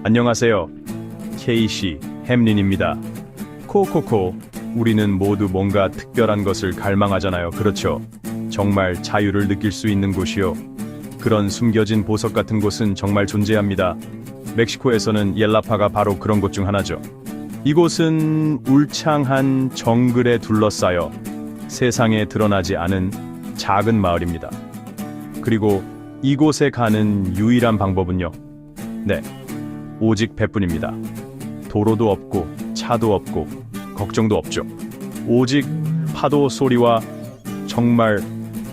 안녕하세요. 케이시 햄린입니다. 코코코, 우리는 모두 뭔가 특별한 것을 갈망하잖아요. 그렇죠? 정말 자유를 느낄 수 있는 곳이요. 그런 숨겨진 보석 같은 곳은 정말 존재합니다. 멕시코에서는 옐라파가 바로 그런 곳 중 하나죠. 이곳은 울창한 정글에 둘러싸여 세상에 드러나지 않은 작은 마을입니다. 그리고 이곳에 가는 유일한 방법은요. 네, 오직 배뿐입니다. 도로도 없고 차도 없고 걱정도 없죠. 오직 파도 소리와 정말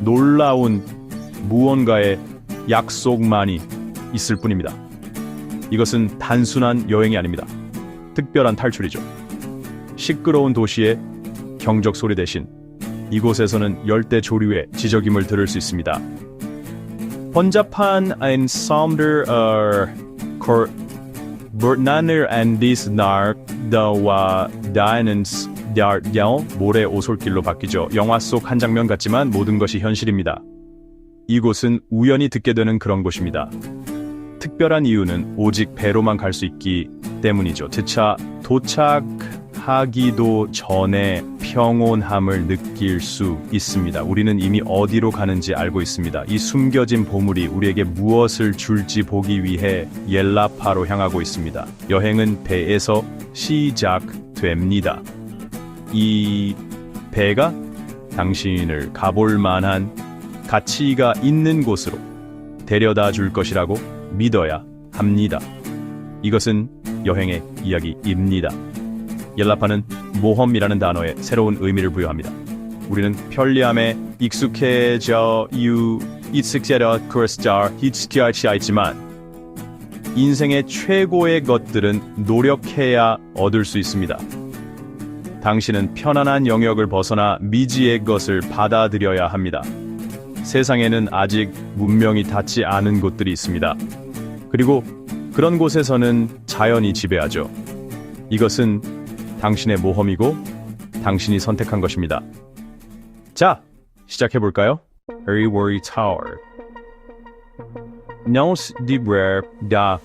놀라운 무언가의 약속만이 있을 뿐입니다. 이것은 단순한 여행이 아닙니다. 특별한 탈출이죠. 시끄러운 도시의 경적 소리 대신 이곳에서는 열대 조류의 지저귀을 들을 수 있습니다. 번잡한 ensemble Bernaner and this nar dawa diamonds 모래 오솔길로 바뀌죠. 영화 속 한 장면 같지만 모든 것이 현실입니다. 이곳은 우연히 듣게 되는 그런 곳입니다. 특별한 이유는 오직 배로만 갈 수 있기 때문이죠. 도착하기도 전에 평온함을 느낄 수 있습니다. 우리는 이미 어디로 가는지 알고 있습니다. 이 숨겨진 보물이 우리에게 무엇을 줄지 보기 위해 옐라파로 향하고 있습니다. 여행은 배에서 시작됩니다. 이 배가 당신을 가볼 만한 가치가 있는 곳으로 데려다 줄 것이라고 믿어야 합니다. 이것은 여행의 이야기입니다. 옐라파는 모험이라는 단어에 새로운 의미를 부여합니다. 우리는 편리함에 익숙해져 있지만 인생의 최고의 것들은 노력해야 얻을 수 있습니다. 당신은 편안한 영역을 벗어나 미지의 것을 받아들여야 합니다. 세상에는 아직 문명이 닿지 않은 곳들이 있습니다. 그리고 그런 곳에서는 자연이 지배하죠. 이것은 당신의 모험이고 당신이 선택한 것입니다. 자, 시작해볼까요? Heriwari Tower. Nos Dibrer da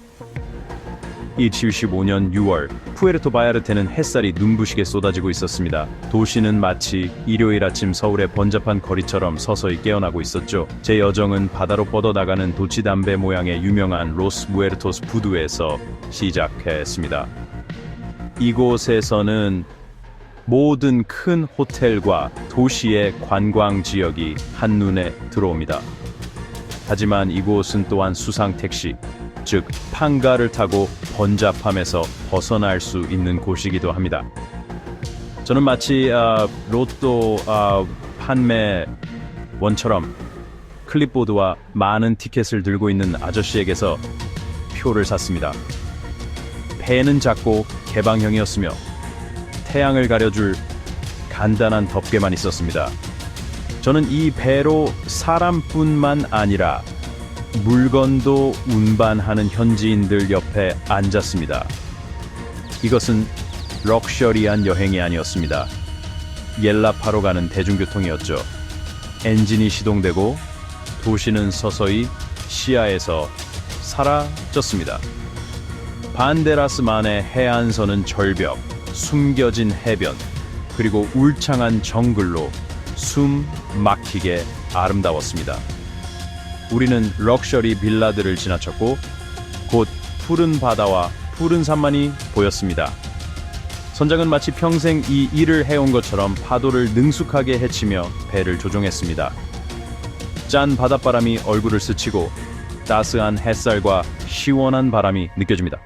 2015년 6월 푸에르토 바야르테는 햇살이 눈부시게 쏟아지고 있었습니다. 도시는 마치 일요일 아침 서울의 번잡한 거리처럼 서서히 깨어나고 있었죠. 제 여정은 바다로 뻗어나가는 도치담배 모양의 유명한 로스 무에르토스 푸드에서 시작했습니다. 이곳에서는 모든 큰 호텔과 도시의 관광 지역이 한눈에 들어옵니다. 하지만 이곳은 또한 수상 택시, 즉 판가를 타고 번잡함에서 벗어날 수 있는 곳이기도 합니다. 저는 마치 로또 판매원처럼 클립보드와 많은 티켓을 들고 있는 아저씨에게서 표를 샀습니다. 배는 작고 개방형이었으며 태양을 가려줄 간단한 덮개만 있었습니다. 저는 이 배로 사람뿐만 아니라 물건도 운반하는 현지인들 옆에 앉았습니다. 이것은 럭셔리한 여행이 아니었습니다. 옐라파로 가는 대중교통이었죠. 엔진이 시동되고 도시는 서서히 시야에서 사라졌습니다. 반데라스만의 해안선은 절벽, 숨겨진 해변, 그리고 울창한 정글로 숨 막히게 아름다웠습니다. 우리는 럭셔리 빌라들을 지나쳤고 곧 푸른 바다와 푸른 산만이 보였습니다. 선장은 마치 평생 이 일을 해온 것처럼 파도를 능숙하게 헤치며 배를 조종했습니다. 짠 바닷바람이 얼굴을 스치고 따스한 햇살과 시원한 바람이 느껴집니다.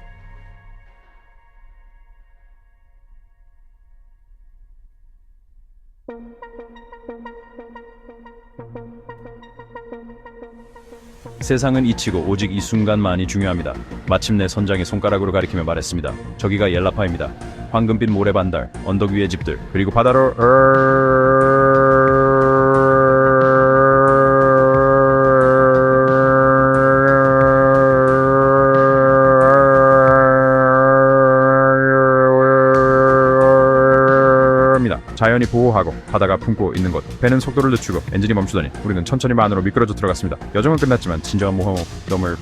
세상은 잊히고 오직 이 순간만이 중요합니다. 마침내 선장이 손가락으로 가리키며 말했습니다. 저기가 옐라파입니다. 황금빛 모래반달, 언덕 위의 집들, 그리고 바다로 자연이 보호하고 바다가 품고 있는 것. 배는 속도를 늦추고 엔진이 멈추더니 우리는 천천히 만으로 미끄러져 들어갔습니다. 여정은 끝났지만 진정한 모험을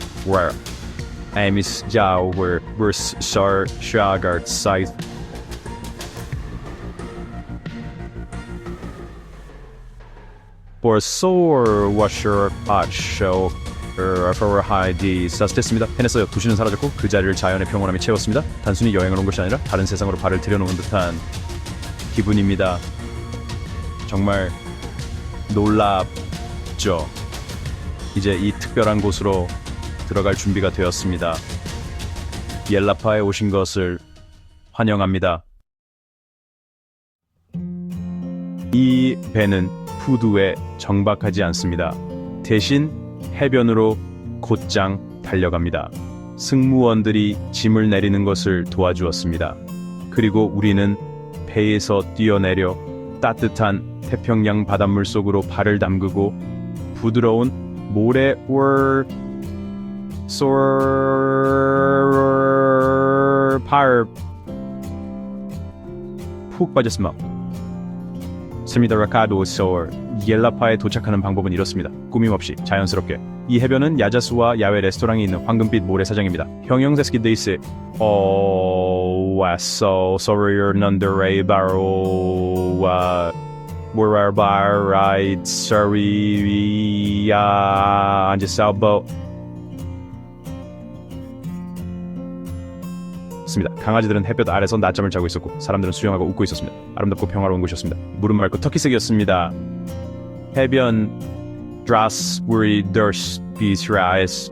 Amis Giao were Sar Shagart Scythe. For Sor Washer Hot Show for Heidi 됐습니다. 해냈어요. 도시는 사라졌고 그 자리를 자연의 평온함이 채웠습니다. 단순히 여행을 온 것이 아니라 다른 세상으로 발을 들여놓은 듯한 기분입니다. 정말 놀랍죠. 이제 이 특별한 곳으로 들어갈 준비가 되었습니다. 옐라파에 오신 것을 환영합니다. 이 배는 푸두에 정박하지 않습니다. 대신 해변으로 곧장 달려갑니다. 승무원들이 짐을 내리는 것을 도와주었습니다. 그리고 우리는 배에서 뛰어내려 따뜻한 태평양 바닷물 속으로 발을 담그고 부드러운 모래 푹 빠졌습니다. 스미다라카도 소어 옐라파에 도착하는 방법은 이렇습니다. 꾸밈없이 자연스럽게. 이 해변은 야자수와 야외 레스토랑이 있는 황금빛 모래사장입니다. 형형세스키 데이스 와서 소리얼 난데레 바로와 모라바라이트 서리야 안제사보 습니다. 강아지들은 햇볕 아래서 낮잠을 자고 있었고 사람들은 수영하고 웃고 있었습니다. 아름답고 평화로운 곳이었습니다. 물은 맑고 터키색이었습니다. 해변 드라스부리 더스 비스라이스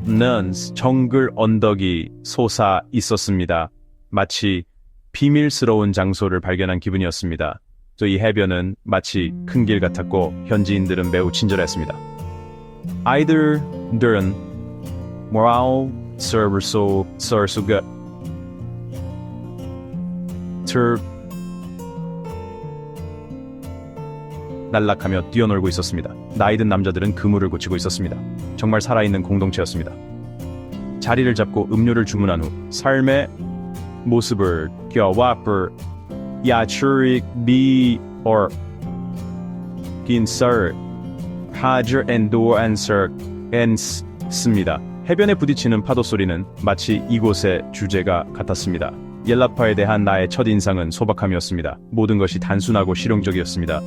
는 정글 언덕이 솟아 있었습니다. 마치 비밀스러운 장소를 발견한 기분이었습니다. 또 이 해변은 마치 큰 길 같았고 현지인들은 매우 친절했습니다. 아이들은 모랄 서수가 날락하며 뛰어놀고 있었습니다. 나이든 남자들은 그물을 고치고 있었습니다. 정말 살아있는 공동체였습니다. 자리를 잡고 음료를 주문한 후 삶의 모습을 겨와프 야추릭 비어 긴서 하저 엔도 안서 엔스입니다. 해변에 부딪히는 파도 소리는 마치 이곳의 주제가 같았습니다. 옐라파에 대한 나의 첫인상은 소박함이었습니다. 모든 것이 단순하고 실용적이었습니다.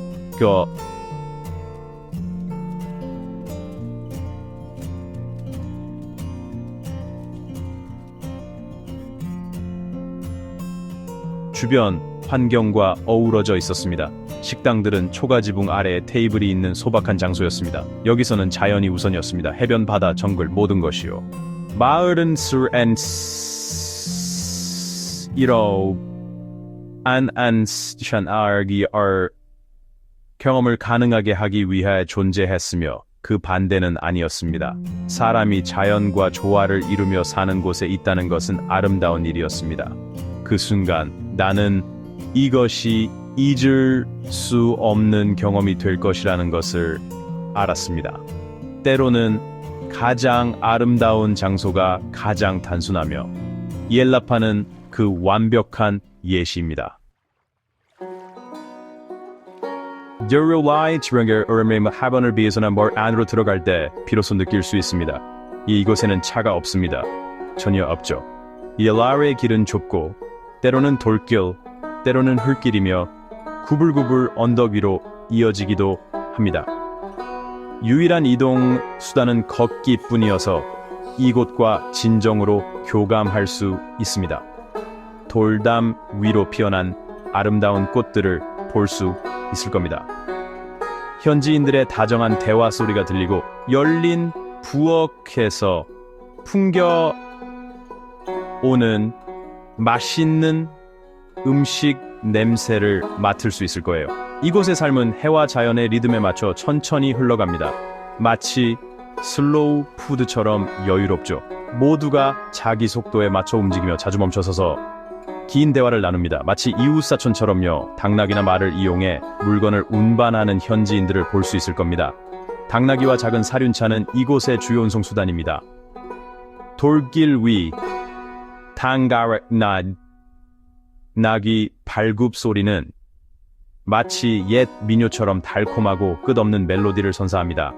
주변 환경과 어우러져 있었습니다. 식당들은 초가지붕 아래에 테이블이 있는 소박한 장소였습니다. 여기서는 자연이 우선이었습니다. 해변, 바다, 정글, 모든 것이요. 마을은 이로 경험을 가능하게 하기 위해 존재했으며 그 반대는 아니었습니다. 사람이 자연과 조화를 이루며 사는 곳에 있다는 것은 아름다운 일이었습니다. 그 순간 나는 이것이 잊을 수 없는 경험이 될 것이라는 것을 알았습니다. 때로는 가장 아름다운 장소가 가장 단순하며 옐라파는 그 완벽한 예시입니다. 하반을 비해서는 멀 안으로 들어갈 때 비로소 느낄 수 있습니다. 이곳에는 차가 없습니다. 전혀 없죠. 옐라의 길은 좁고 때로는 돌길, 때로는 흙길이며 구불구불 언덕 위로 이어지기도 합니다. 유일한 이동 수단은 걷기뿐이어서 이곳과 진정으로 교감할 수 있습니다. 돌담 위로 피어난 아름다운 꽃들을 볼 수 있을 겁니다. 현지인들의 다정한 대화 소리가 들리고 열린 부엌에서 풍겨오는 맛있는 음식 냄새를 맡을 수 있을 거예요. 이곳의 삶은 해와 자연의 리듬에 맞춰 천천히 흘러갑니다. 마치 슬로우 푸드처럼 여유롭죠. 모두가 자기 속도에 맞춰 움직이며 자주 멈춰서서 긴 대화를 나눕니다. 마치 이웃사촌처럼요. 당나귀나 말을 이용해 물건을 운반하는 현지인들을 볼 수 있을 겁니다. 당나귀와 작은 사륜차는 이곳의 주요 운송 수단입니다. 돌길 위 당가락나귀 발굽 소리는 마치 옛 민요처럼 달콤하고 끝없는 멜로디를 선사합니다.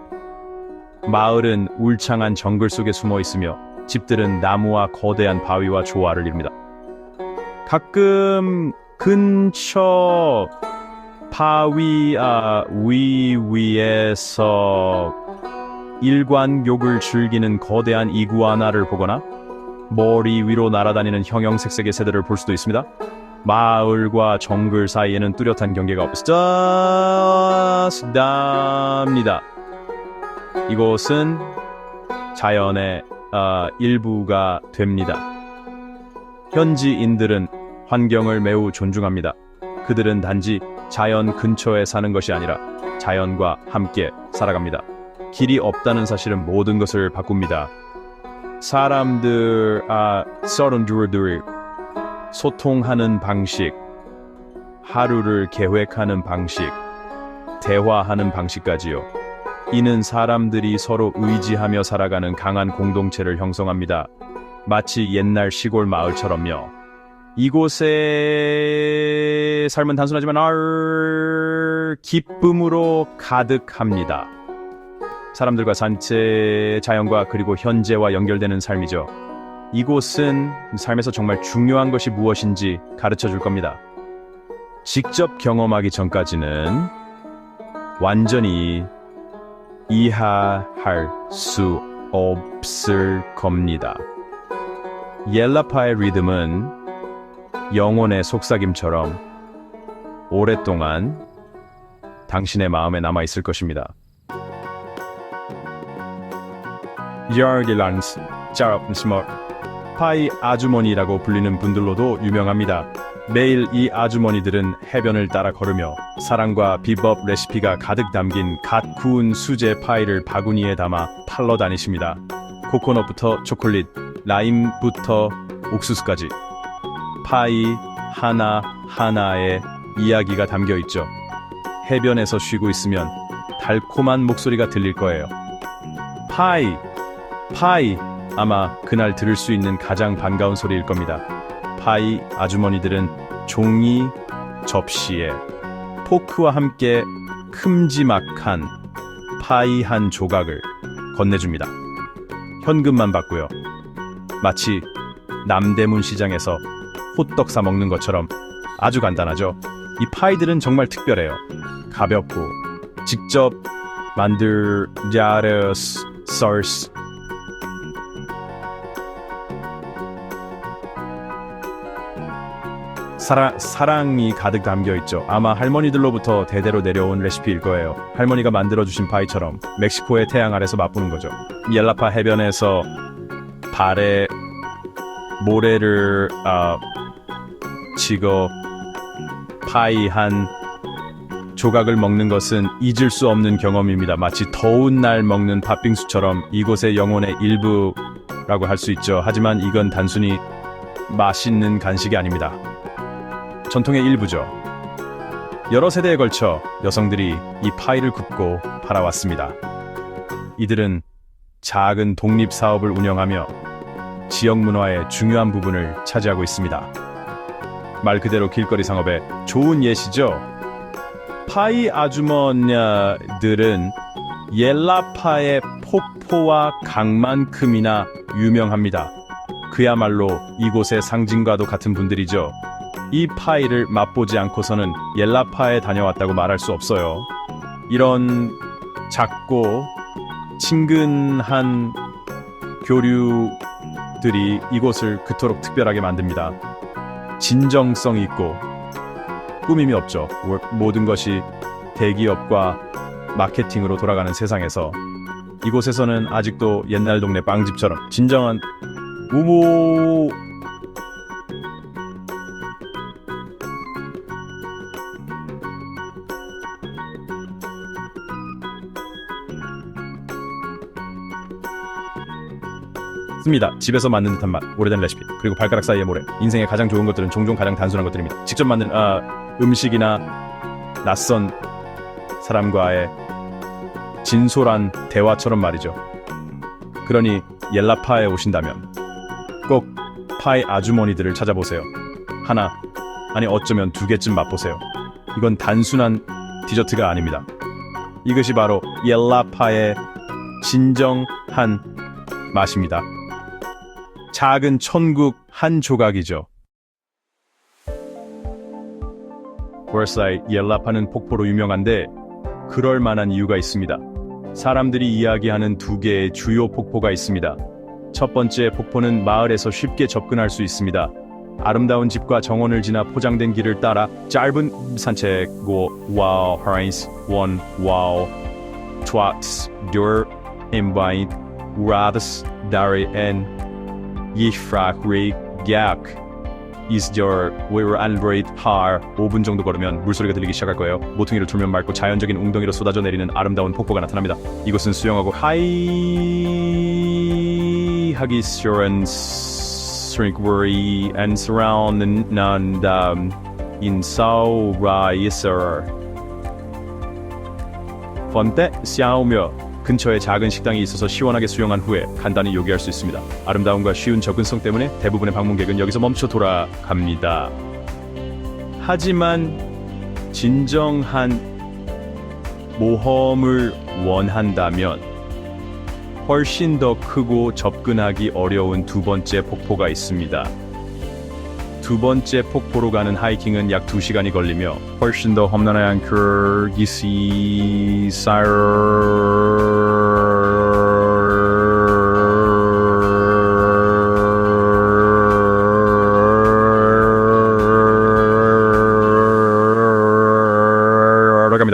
마을은 울창한 정글 속에 숨어 있으며 집들은 나무와 거대한 바위와 조화를 이룹니다. 가끔 근처 바위 위에서 일광욕을 즐기는 거대한 이구아나를 보거나 머리 위로 날아다니는 형형색색의 새들을 볼 수도 있습니다. 마을과 정글 사이에는 뚜렷한 경계가 없습니다. 이곳은 자연의 일부가 됩니다. 현지인들은 환경을 매우 존중합니다. 그들은 단지 자연 근처에 사는 것이 아니라 자연과 함께 살아갑니다. 길이 없다는 사실은 모든 것을 바꿉니다. 사람들이 소통하는 방식, 하루를 계획하는 방식, 대화하는 방식까지요. 이는 사람들이 서로 의지하며 살아가는 강한 공동체를 형성합니다. 마치 옛날 시골 마을처럼요. 이곳의 삶은 단순하지만 기쁨으로 가득합니다. 사람들과 산책, 자연과 그리고 현재와 연결되는 삶이죠. 이곳은 삶에서 정말 중요한 것이 무엇인지 가르쳐 줄 겁니다. 직접 경험하기 전까지는 완전히 이해할 수 없을 겁니다. 옐라파의 리듬은 영혼의 속삭임처럼 오랫동안 당신의 마음에 남아 있을 것입니다. 여기란스 짜럽스머 파이 아주머니라고 불리는 분들로도 유명합니다. 매일 이 아주머니들은 해변을 따라 걸으며 사랑과 비법 레시피가 가득 담긴 갓 구운 수제 파이를 바구니에 담아 팔러 다니십니다. 코코넛부터 초콜릿, 라임부터 옥수수까지 파이 하나하나에 이야기가 담겨 있죠. 해변에서 쉬고 있으면 달콤한 목소리가 들릴 거예요. 파이 아마 그날 들을 수 있는 가장 반가운 소리일 겁니다. 파이 아주머니들은 종이 접시에 포크와 함께 큼지막한 파이 한 조각을 건네줍니다. 현금만 받고요. 마치 남대문 시장에서 호떡 사 먹는 것처럼 아주 간단하죠. 이 파이들은 정말 특별해요. 가볍고 직접 만들자르스 서스 사랑이 가득 담겨있죠. 아마 할머니들로부터 대대로 내려온 레시피일 거예요. 할머니가 만들어주신 파이처럼 멕시코의 태양 아래서 맛보는 거죠. 옐라파 해변에서 발에 모래를 치고 파이 한 조각을 먹는 것은 잊을 수 없는 경험입니다. 마치 더운 날 먹는 팥빙수처럼 이곳의 영혼의 일부라고 할 수 있죠. 하지만 이건 단순히 맛있는 간식이 아닙니다. 전통의 일부죠. 여러 세대에 걸쳐 여성들이 이 파이를 굽고 팔아왔습니다. 이들은 작은 독립사업을 운영하며 지역 문화의 중요한 부분을 차지하고 있습니다. 말 그대로 길거리 상업의 좋은 예시죠. 파이 아주머니들은 옐라파의 폭포와 강만큼이나 유명합니다. 그야말로 이곳의 상징과도 같은 분들이죠. 이 파이를 맛보지 않고서는 옐라파에 다녀왔다고 말할 수 없어요. 이런 작고 친근한 교류들이 이곳을 그토록 특별하게 만듭니다. 진정성 있고 꾸밈이 없죠. 모든 것이 대기업과 마케팅으로 돌아가는 세상에서 이곳에서는 아직도 옛날 동네 빵집처럼 진정한 우모 습니다. 집에서 만든 듯한 맛, 오래된 레시피, 그리고 발가락 사이의 모래. 인생의 가장 좋은 것들은 종종 가장 단순한 것들입니다. 직접 만든 음식이나 낯선 사람과의 진솔한 대화처럼 말이죠. 그러니 옐라파에 오신다면 꼭 파이 아주머니들을 찾아보세요. 하나, 아니 어쩌면 2개쯤 맛보세요. 이건 단순한 디저트가 아닙니다. 이것이 바로 옐라파의 진정한 맛입니다. 작은 천국 한 조각이죠. 월사이 옐라파는 폭포로 유명한데 그럴 만한 이유가 있습니다. 사람들이 이야기하는 두 개의 주요 폭포가 있습니다. 첫 번째 폭포는 마을에서 쉽게 접근할 수 있습니다. 아름다운 집과 정원을 지나 포장된 길을 따라 짧은 산책, 와우, 하이스, 원, 와우, 트와츠, 듀, 인바인, 라드스, 다리, 엔, 이프라크리, 약, 이스저, 웨르 안브레이드, 하 5분 정도 걸으면 물소리가 들리기 시작할 거예요. 모퉁이를 tur면 맑고 자연적인 웅덩이로 쏟아져 내리는 아름다운 폭포가 나타납니다. 이곳은 수영하고 하기 쉬운 스링크버리 and surrounded in Saoraisar. 번때 샤오며 근처에 작은 식당이 있어서 시원하게 수영한 후에 간단히 요기할 수 있습니다. 아름다움과 쉬운 접근성 때문에 대부분의 방문객은 여기서 멈춰 돌아갑니다. 하지만 진정한 모험을 원한다면 훨씬 더 크고 접근하기 어려운 두 번째 폭포가 있습니다. 두 번째 폭포로 가는 하이킹은 약 2시간이 걸리며 훨씬 더 험난한 기시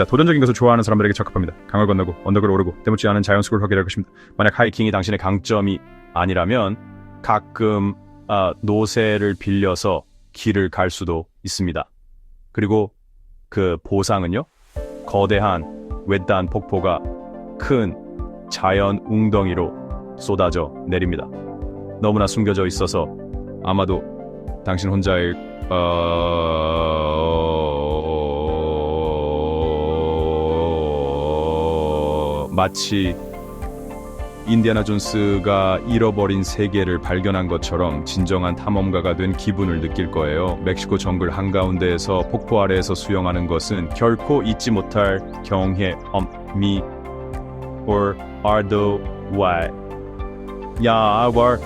도전적인 것을 좋아하는 사람들에게 적합합니다. 강을 건너고 언덕을 오르고 때묻지 않은 자연숲을 확인할 것입니다. 만약 하이킹이 당신의 강점이 아니라면 가끔 노새를 빌려서 길을 갈 수도 있습니다. 그리고 그 보상은요, 거대한 외딴 폭포가 큰 자연 웅덩이로 쏟아져 내립니다. 너무나 숨겨져 있어서 아마도 당신 혼자일 마치 인디아나 존스가 잃어버린 세계를 발견한 것처럼 진정한 탐험가가 된 기분을 느낄 거예요. 멕시코 정글 한가운데에서 폭포 아래에서 수영하는 것은 결코 잊지 못할 경험이 or ardo why 야와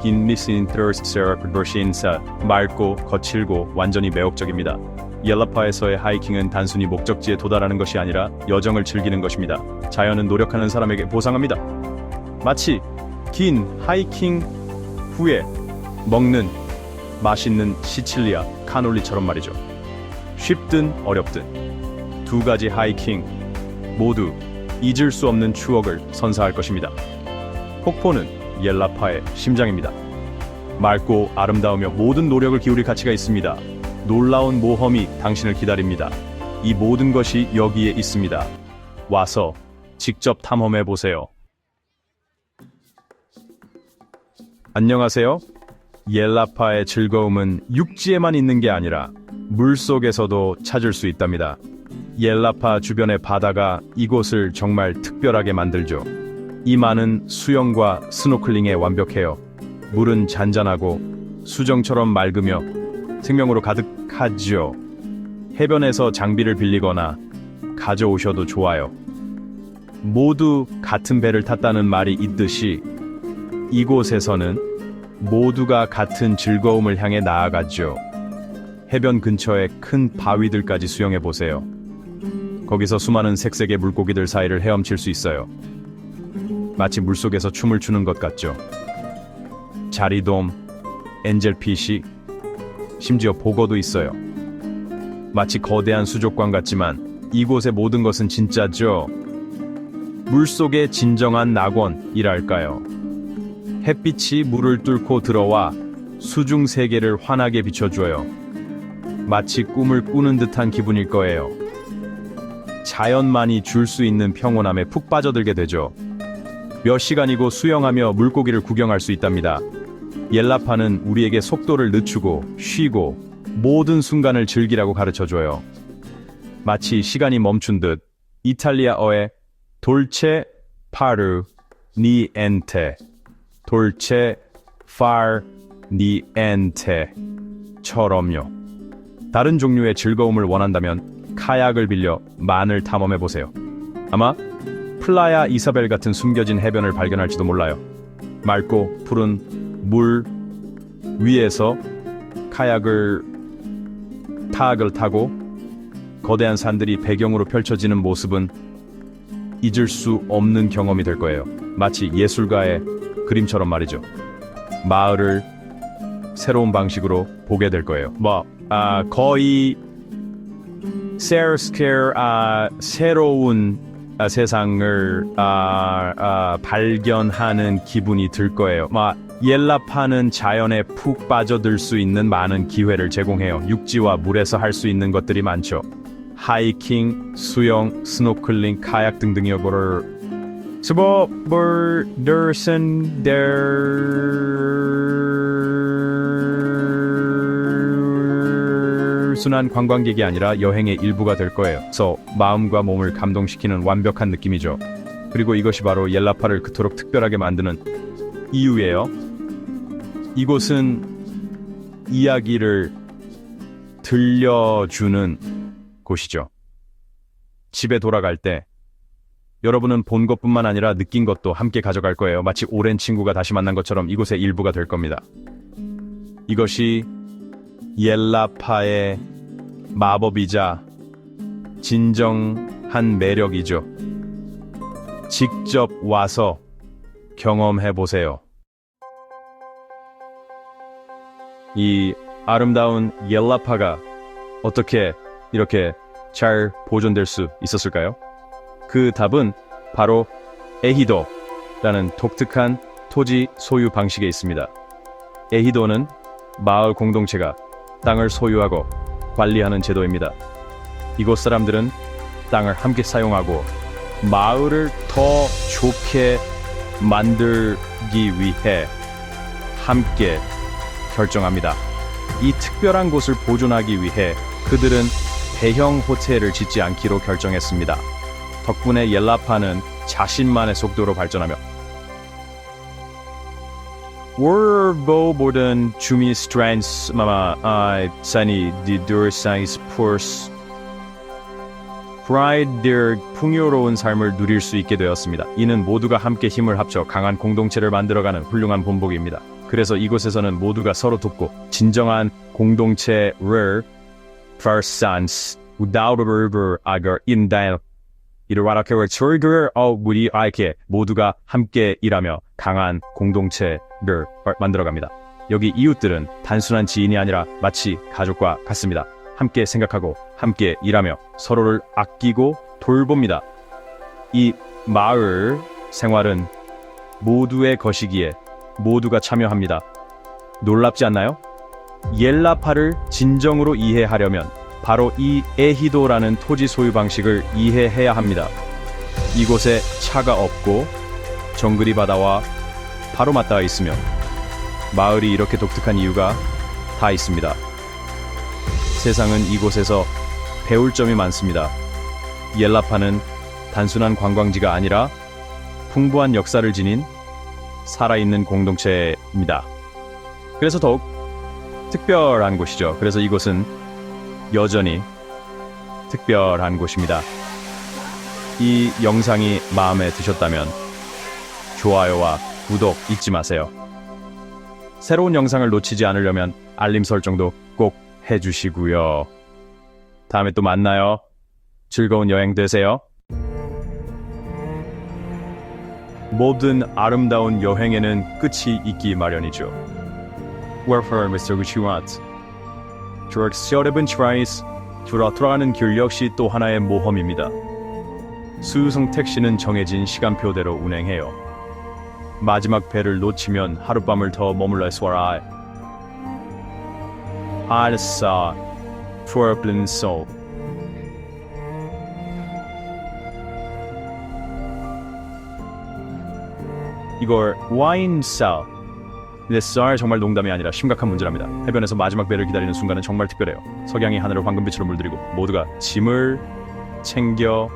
인리신 트러스트세라 프로신사 맑고 거칠고 완전히 매혹적입니다. 옐라파에서의 하이킹은 단순히 목적지에 도달하는 것이 아니라 여정을 즐기는 것입니다. 자연은 노력하는 사람에게 보상합니다. 마치 긴 하이킹 후에 먹는 맛있는 시칠리아 카놀리처럼 말이죠. 쉽든 어렵든 두 가지 하이킹 모두 잊을 수 없는 추억을 선사할 것입니다. 폭포는 옐라파의 심장입니다. 맑고 아름다우며 모든 노력을 기울일 가치가 있습니다. 놀라운 모험이 당신을 기다립니다. 이 모든 것이 여기에 있습니다. 와서 직접 탐험해 보세요. 안녕하세요. 옐라파의 즐거움은 육지에만 있는 게 아니라 물속에서도 찾을 수 있답니다. 옐라파 주변의 바다가 이곳을 정말 특별하게 만들죠. 이 많은 수영과 스노클링에 완벽해요. 물은 잔잔하고 수정처럼 맑으며 생명으로 가득하죠. 해변에서 장비를 빌리거나 가져오셔도 좋아요. 모두 같은 배를 탔다는 말이 있듯이 이곳에서는 모두가 같은 즐거움을 향해 나아가죠. 해변 근처의 큰 바위들까지 수영해 보세요. 거기서 수많은 색색의 물고기들 사이를 헤엄칠 수 있어요. 마치 물속에서 춤을 추는 것 같죠. 자리돔, 엔젤피시, 심지어 보거도 있어요. 마치 거대한 수족관 같지만 이곳의 모든 것은 진짜죠. 물속의 진정한 낙원이랄까요. 햇빛이 물을 뚫고 들어와 수중 세계를 환하게 비춰줘요. 마치 꿈을 꾸는 듯한 기분일 거예요. 자연만이 줄 수 있는 평온함에 푹 빠져들게 되죠. 몇 시간이고 수영하며 물고기를 구경할 수 있답니다. 옐라파는 우리에게 속도를 늦추고 쉬고 모든 순간을 즐기라고 가르쳐줘요. 마치 시간이 멈춘 듯 이탈리아어의 돌체 파르 니엔테, 돌체 파르 니엔테처럼요. 다른 종류의 즐거움을 원한다면 카약을 빌려 만을 탐험해보세요. 아마 플라야 이사벨 같은 숨겨진 해변을 발견할지도 몰라요. 맑고 푸른 물 위에서 카약을 타고 거대한 산들이 배경으로 펼쳐지는 모습은 잊을 수 없는 경험이 될 거예요. 마치 예술가의 그림처럼 말이죠. 마을을 새로운 방식으로 보게 될 거예요. 거의 새로운 세상을 발견하는 기분이 들 거예요. 옐라파는 자연에 푹 빠져들 수 있는 많은 기회를 제공해요. 육지와 물에서 할 수 있는 것들이 많죠. 하이킹, 수영, 스노클링, 카약 등등이요. 순한 관광객이 아니라 여행의 일부가 될 거예요. 그래서 마음과 몸을 감동시키는 완벽한 느낌이죠. 그리고 이것이 바로 옐라파를 그토록 특별하게 만드는 이유예요. 이곳은 이야기를 들려주는 곳이죠. 집에 돌아갈 때 여러분은 본 것뿐만 아니라 느낀 것도 함께 가져갈 거예요. 마치 오랜 친구가 다시 만난 것처럼 이곳의 일부가 될 겁니다. 이것이 옐라파의 마법이자 진정한 매력이죠. 직접 와서 경험해 보세요. 이 아름다운 옐라파가 어떻게 이렇게 잘 보존될 수 있었을까요? 그 답은 바로 에히도라는 독특한 토지 소유 방식에 있습니다. 에히도는 마을 공동체가 땅을 소유하고 관리하는 제도입니다. 이곳 사람들은 땅을 함께 사용하고 마을을 더 좋게 만들기 위해 함께 결정합니다. 이 특별한 곳을 보존하기 위해 그들은 대형 호텔을 짓지 않기로 결정했습니다. 덕분에 옐라파는 자신만의 속도로 발전하며 모든 주미 스트랜스 산이 디두르사이스 포스 프라이드의 풍요로운 삶을 누릴 수 있게 되었습니다. 이는 모두가 함께 힘을 합쳐 강한 공동체를 만들어가는 훌륭한 본보기입니다. 그래서 이곳에서는 모두가 서로 돕고 진정한 공동체를 versans without a river agar indail 이르와라케 철글 우리 아이케 모두가 함께 일하며 강한 공동체를 만들어갑니다. 여기 이웃들은 단순한 지인이 아니라 마치 가족과 같습니다. 함께 생각하고 함께 일하며 서로를 아끼고 돌봅니다. 이 마을 생활은 모두의 것이기에 모두가 참여합니다. 놀랍지 않나요? 옐라파를 진정으로 이해하려면 바로 이 에히도라는 토지 소유 방식을 이해해야 합니다. 이곳에 차가 없고 정글이 바다와 바로 맞닿아 있으며 마을이 이렇게 독특한 이유가 다 있습니다. 세상은 이곳에서 배울 점이 많습니다. 옐라파는 단순한 관광지가 아니라 풍부한 역사를 지닌 살아있는 공동체입니다. 그래서 더욱 특별한 곳이죠. 그래서 이곳은 여전히 특별한 곳입니다. 이 영상이 마음에 드셨다면 좋아요와 구독 잊지 마세요. 새로운 영상을 놓치지 않으려면 알림 설정도 꼭 해주시고요. 다음에 또 만나요. 즐거운 여행 되세요. 모든 아름다운 여행에는 끝이 있기 마련이죠. Wherefore, Mr. Gucciwat. 저력스여reb은 트라이스 돌아가는 길 역시 또 하나의 모험입니다. 수송 택시는 정해진 시간표대로 운행해요. 마지막 배를 놓치면 하룻밤을 더 머물러 있어라. 알싸 프로블린 솔 이걸 와인싸 근데 쌀 정말 농담이 아니라 심각한 문제랍니다. 해변에서 마지막 배를 기다리는 순간은 정말 특별해요. 석양이 하늘을 황금빛으로 물들이고 모두가 짐을 챙겨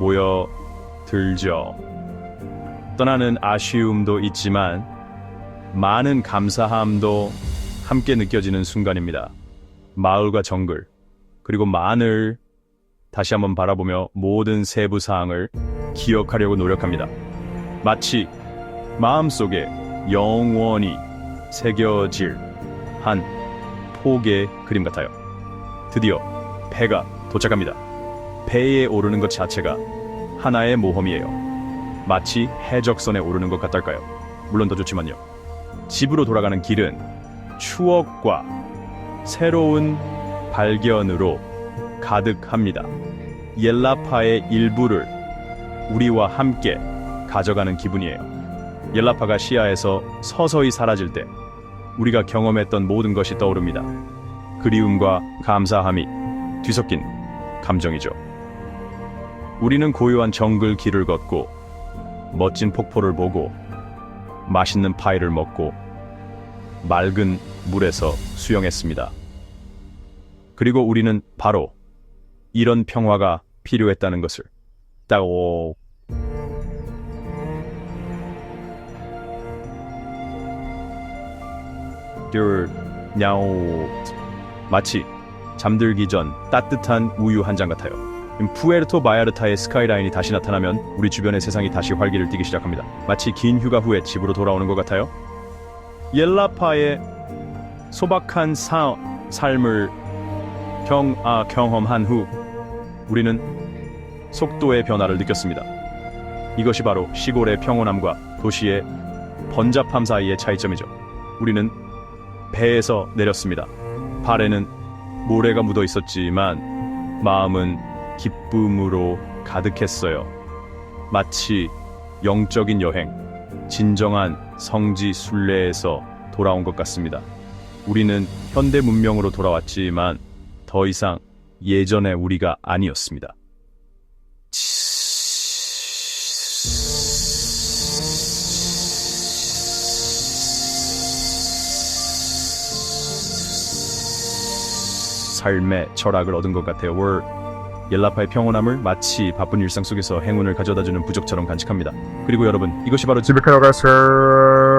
모여들죠. 떠나는 아쉬움도 있지만 많은 감사함도 함께 느껴지는 순간입니다. 마을과 정글 그리고 마늘 다시 한번 바라보며 모든 세부 사항을 기억하려고 노력합니다. 마치 마음속에 영원히 새겨질 한 폭의 그림 같아요. 드디어 배가 도착합니다. 배에 오르는 것 자체가 하나의 모험이에요. 마치 해적선에 오르는 것 같달까요? 물론 더 좋지만요. 집으로 돌아가는 길은 추억과 새로운 발견으로 가득합니다. 옐라파의 일부를 우리와 함께 가져가는 기분이에요. 옐라파가 시야에서 서서히 사라질 때 우리가 경험했던 모든 것이 떠오릅니다. 그리움과 감사함이 뒤섞인 감정이죠. 우리는 고요한 정글 길을 걷고 멋진 폭포를 보고 맛있는 파이를 먹고 맑은 물에서 수영했습니다. 그리고 우리는 바로 이런 평화가 필요했다는 것을 따오 마치 잠들기 전 따뜻한 우유 한 잔 같아요. 푸에르토 바야르타의 스카이라인이 다시 나타나면 우리 주변의 세상이 다시 활기를 띠기 시작합니다. 마치 긴 휴가 후에 집으로 돌아오는 것 같아요. 옐라파의 소박한 삶을 경험한 후 우리는 속도의 변화를 느꼈습니다. 이것이 바로 시골의 평온함과 도시의 번잡함 사이의 차이점이죠. 우리는 배에서 내렸습니다. 발에는 모래가 묻어 있었지만 마음은 기쁨으로 가득했어요. 마치 영적인 여행, 진정한 성지 순례에서 돌아온 것 같습니다. 우리는 현대 문명으로 돌아왔지만 더 이상 예전의 우리가 아니었습니다. 삶의 철학을 얻은 것 같아요. 옐라파의 평온함을 마치 바쁜 일상 속에서 행운을 가져다주는 부적처럼 간직합니다. 그리고 여러분, 이것이 바로 집에 가서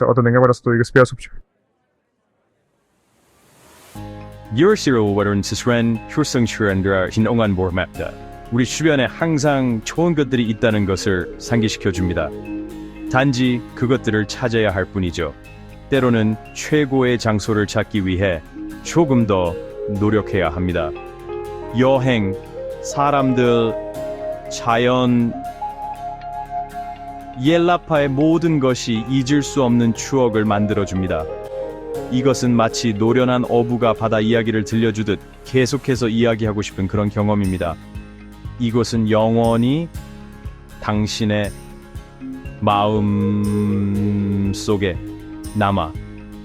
어떤 냉장고라서도 이거 스페어 섭취. 유르시로 와른 스스렌 효성슈렌드라 진옹한 보르맵다. 우리 주변에 항상 좋은 것들이 있다는 것을 상기시켜 줍니다. 단지 그것들을 찾아야 할 뿐이죠. 때로는 최고의 장소를 찾기 위해 조금 더 노력해야 합니다. 여행, 사람들, 자연, 옐라파의 모든 것이 잊을 수 없는 추억을 만들어줍니다. 이것은 마치 노련한 어부가 바다 이야기를 들려주듯 계속해서 이야기하고 싶은 그런 경험입니다. 이곳은 영원히 당신의 마음 속에 남아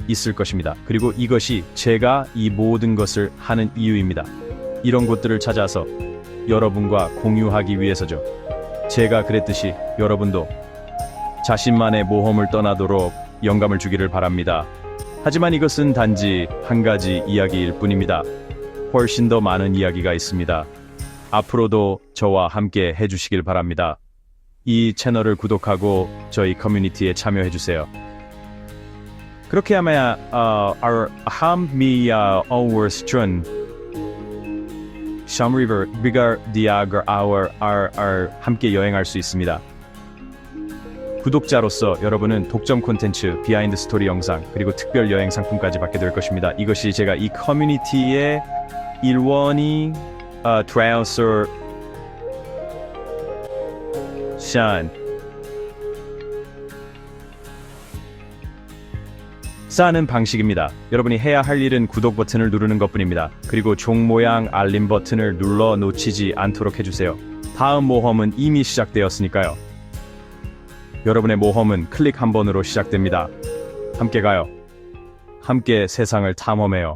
있을 것입니다. 그리고 이것이 제가 이 모든 것을 하는 이유입니다. 이런 곳들을 찾아서 여러분과 공유하기 위해서죠. 제가 그랬듯이 여러분도 자신만의 모험을 떠나도록 영감을 주기를 바랍니다. 하지만 이것은 단지 한 가지 이야기일 뿐입니다. 훨씬 더 많은 이야기가 있습니다. 앞으로도 저와 함께 해주시길 바랍니다. 이 채널을 구독하고 저희 커뮤니티에 참여해주세요. 그렇게 하면 함미야 어워스트런 샴리버 비가 디아거 아워 함께 여행할 수 있습니다. 구독자로서 여러분은 독점 콘텐츠, 비하인드 스토리 영상, 그리고 특별 여행 상품까지 받게 될 것입니다. 이것이 제가 이 커뮤니티의 일원이 되어서 쌓는 방식입니다. 여러분이 해야 할 일은 구독 버튼을 누르는 것뿐입니다. 그리고 종 모양 알림 버튼을 눌러 놓치지 않도록 해주세요. 다음 모험은 이미 시작되었으니까요. 여러분의 모험은 클릭 한 번으로 시작됩니다. 함께 가요. 함께 세상을 탐험해요.